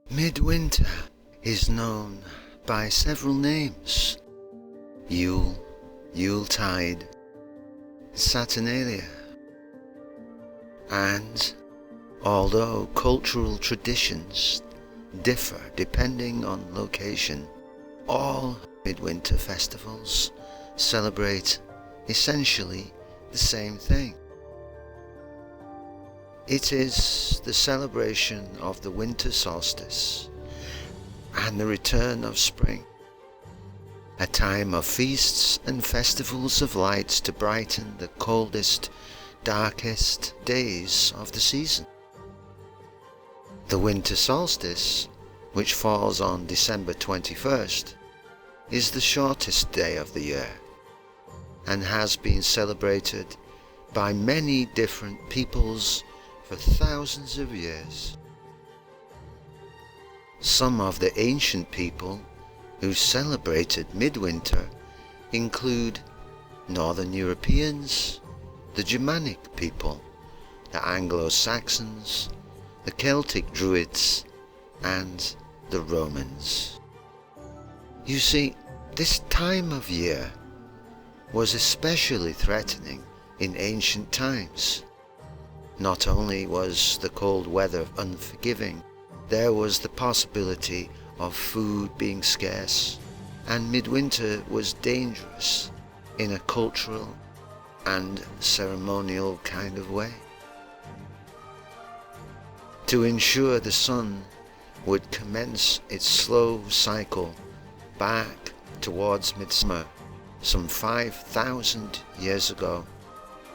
Midwinter is known by several names: Yule, Yuletide, Saturnalia, and although cultural traditions differ depending on location, all midwinter festivals celebrate essentially the same thing. It is the celebration of the winter solstice and the return of spring, a time of feasts and festivals of lights to brighten the coldest, darkest days of the season. The winter solstice, which falls on December 21st, is the shortest day of the year and has been celebrated by many different peoples for thousands of years. Some of the ancient people who celebrated midwinter include Northern Europeans, the Germanic people, the Anglo-Saxons, the Celtic Druids, and the Romans. You see, this time of year was especially threatening in ancient times. Not only was the cold weather unforgiving, there was the possibility of food being scarce, and midwinter was dangerous in a cultural and ceremonial kind of way. To ensure the sun would commence its slow cycle back towards midsummer some 5,000 years ago,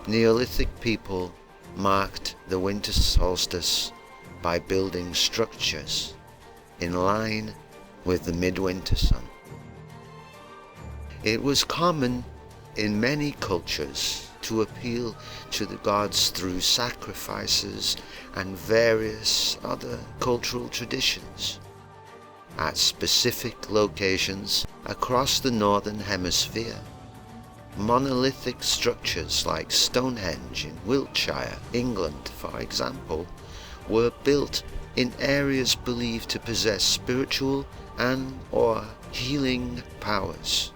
Neolithic people marked the winter solstice by building structures in line with the midwinter sun. It was common in many cultures to appeal to the gods through sacrifices and various other cultural traditions. At specific locations across the northern hemisphere, monolithic structures like Stonehenge in Wiltshire, England, for example, were built in areas believed to possess spiritual and or healing powers.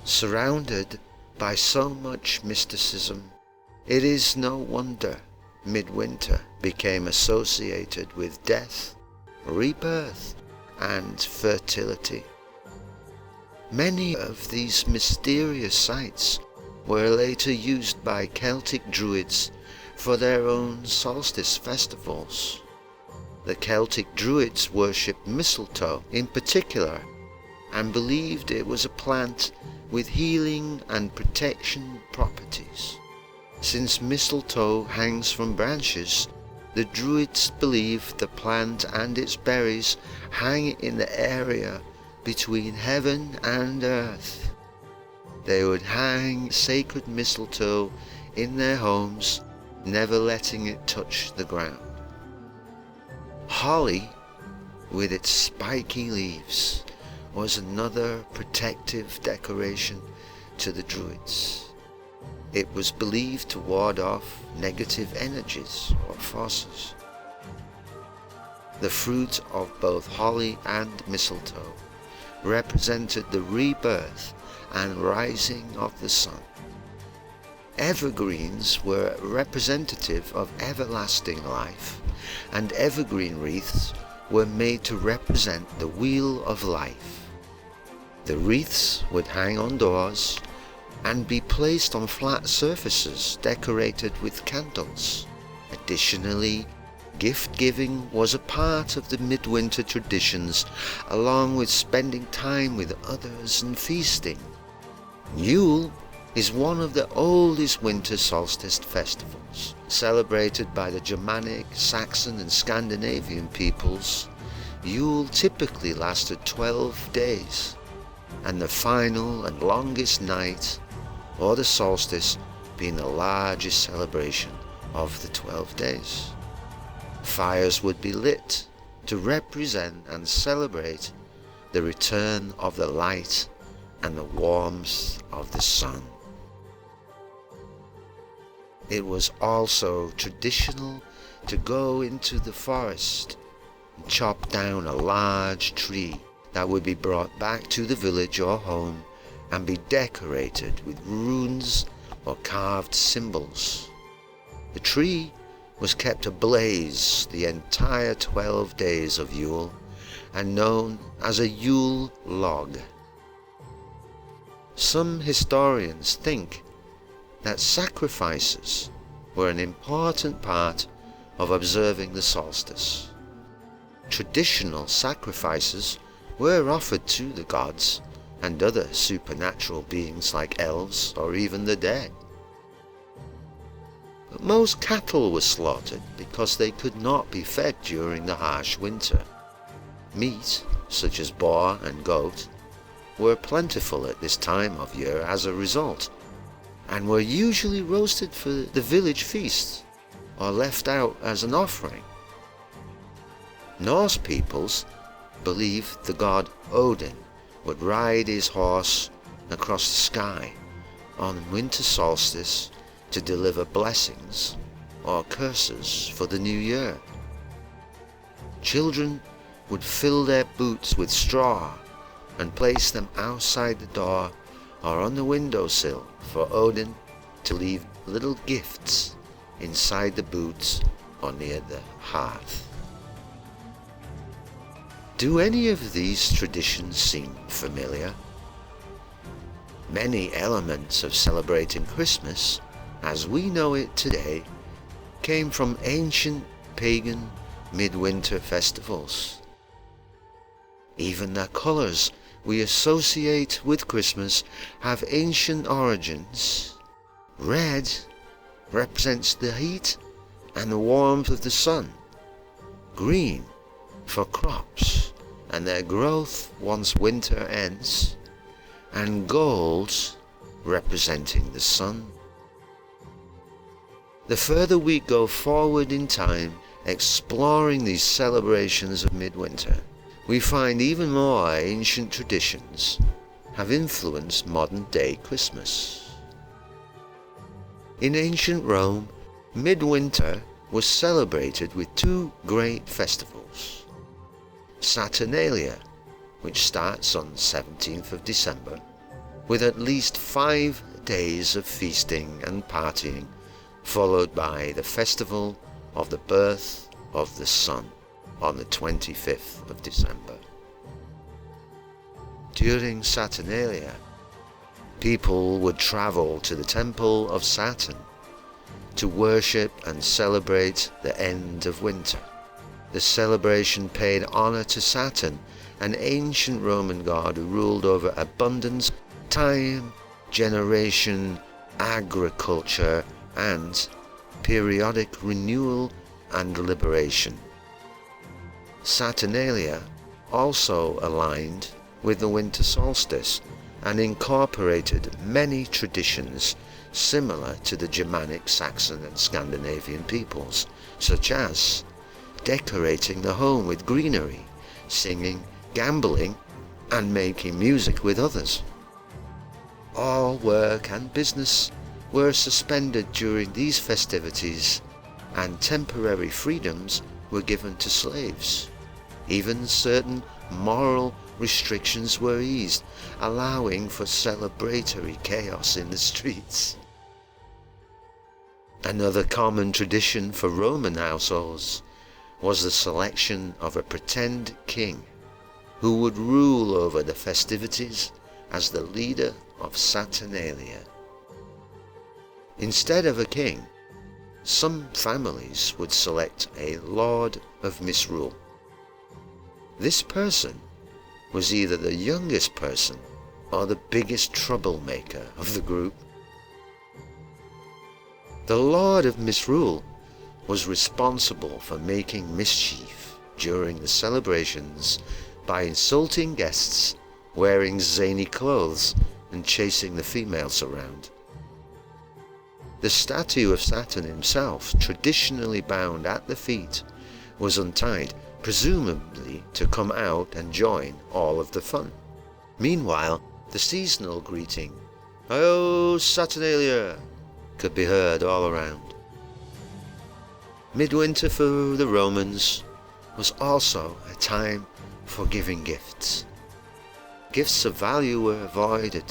Surrounded by so much mysticism, it is no wonder midwinter became associated with death, rebirth, and fertility. Many of these mysterious sites were later used by Celtic Druids for their own solstice festivals. The Celtic Druids worshipped mistletoe in particular and believed it was a plant with healing and protection properties. Since mistletoe hangs from branches, the Druids believed the plant and its berries hang in the area between heaven and earth. They would hang sacred mistletoe in their homes, never letting it touch the ground. Holly, with its spiky leaves, was another protective decoration to the Druids. It was believed to ward off negative energies or forces. The fruit of both holly and mistletoe represented the rebirth and rising of the sun. Evergreens were representative of everlasting life, and evergreen wreaths were made to represent the wheel of life. The wreaths would hang on doors and be placed on flat surfaces decorated with candles. Additionally, gift-giving was a part of the midwinter traditions, along with spending time with others and feasting. Yule is one of the oldest winter solstice festivals, celebrated by the Germanic, Saxon and Scandinavian peoples. Yule typically lasted 12 days, and the final and longest night, or the solstice, being the largest celebration of the 12 days. Fires would be lit to represent and celebrate the return of the light and the warmth of the sun. It was also traditional to go into the forest and chop down a large tree that would be brought back to the village or home and be decorated with runes or carved symbols. The tree was kept ablaze the entire 12 days of Yule and known as a Yule log. Some historians think that sacrifices were an important part of observing the solstice. Traditional sacrifices were offered to the gods and other supernatural beings like elves or even the dead. But most cattle were slaughtered because they could not be fed during the harsh winter. Meat, such as boar and goat, were plentiful at this time of year as a result, and were usually roasted for the village feasts or left out as an offering. Norse peoples believed the god Odin would ride his horse across the sky on winter solstice to deliver blessings or curses for the new year. Children would fill their boots with straw and place them outside the door or on the windowsill for Odin to leave little gifts inside the boots or near the hearth. Do any of these traditions seem familiar? Many elements of celebrating Christmas, as we know it today, came from ancient pagan midwinter festivals. Even the colours we associate with Christmas have ancient origins. Red represents the heat and the warmth of the sun. Green for crops and their growth once winter ends. And gold representing the sun. The further we go forward in time, exploring these celebrations of midwinter, we find even more ancient traditions have influenced modern-day Christmas. In ancient Rome, midwinter was celebrated with two great festivals. Saturnalia, which starts on 17th of December, with at least 5 days of feasting and partying, followed by the festival of the birth of the sun on the 25th of December. During Saturnalia, people would travel to the temple of Saturn to worship and celebrate the end of winter. The celebration paid honor to Saturn, an ancient Roman god who ruled over abundance, time, generation, agriculture, and periodic renewal and liberation. Saturnalia also aligned with the winter solstice and incorporated many traditions similar to the Germanic, Saxon, and Scandinavian peoples, such as decorating the home with greenery, singing, gambling, and making music with others. All work and business were suspended during these festivities, and temporary freedoms were given to slaves. Even certain moral restrictions were eased, allowing for celebratory chaos in the streets. Another common tradition for Roman households was the selection of a pretend king who would rule over the festivities as the leader of Saturnalia. Instead of a king, some families would select a lord of misrule. This person was either the youngest person or the biggest troublemaker of the group. The lord of misrule was responsible for making mischief during the celebrations by insulting guests, wearing zany clothes, and chasing the females around. The statue of Saturn himself, traditionally bound at the feet, was untied, presumably to come out and join all of the fun. Meanwhile, the seasonal greeting, "Ho, Saturnalia," could be heard all around. Midwinter for the Romans was also a time for giving gifts. Gifts of value were avoided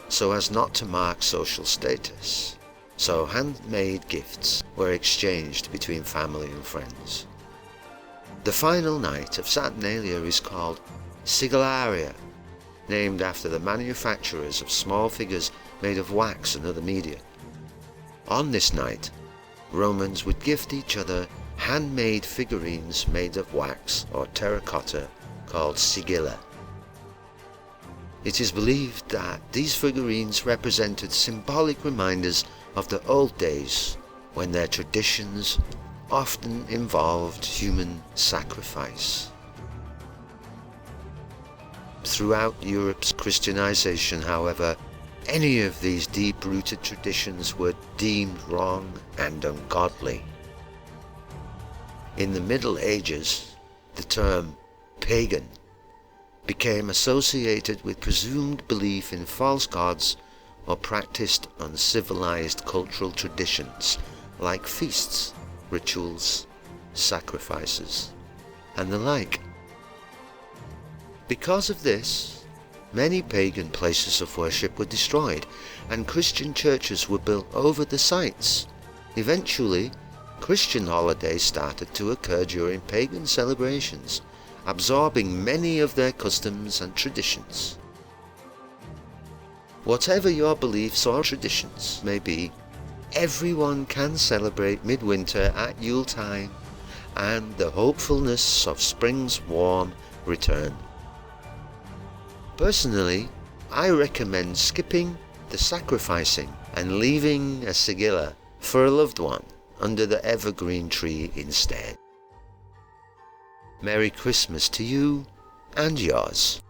so as not to mark social status, so handmade gifts were exchanged between family and friends. The final night of Saturnalia is called Sigillia, named after the manufacturers of small figures made of wax and other media. On this night, Romans would gift each other handmade figurines made of wax or terracotta called sigilla. It is believed that these figurines represented symbolic reminders of the old days when their traditions often involved human sacrifice. Throughout Europe's Christianization, however, any of these deep-rooted traditions were deemed wrong and ungodly. In the Middle Ages, the term pagan became associated with presumed belief in false gods or practiced uncivilized cultural traditions like feasts, rituals, sacrifices, and the like. Because of this, many pagan places of worship were destroyed and Christian churches were built over the sites. Eventually, Christian holidays started to occur during pagan celebrations, absorbing many of their customs and traditions. Whatever your beliefs or traditions may be, everyone can celebrate Midwinter at Yule time and the hopefulness of spring's warm return. Personally, I recommend skipping the sacrificing and leaving a sigilla for a loved one under the evergreen tree instead. Merry Christmas to you and yours.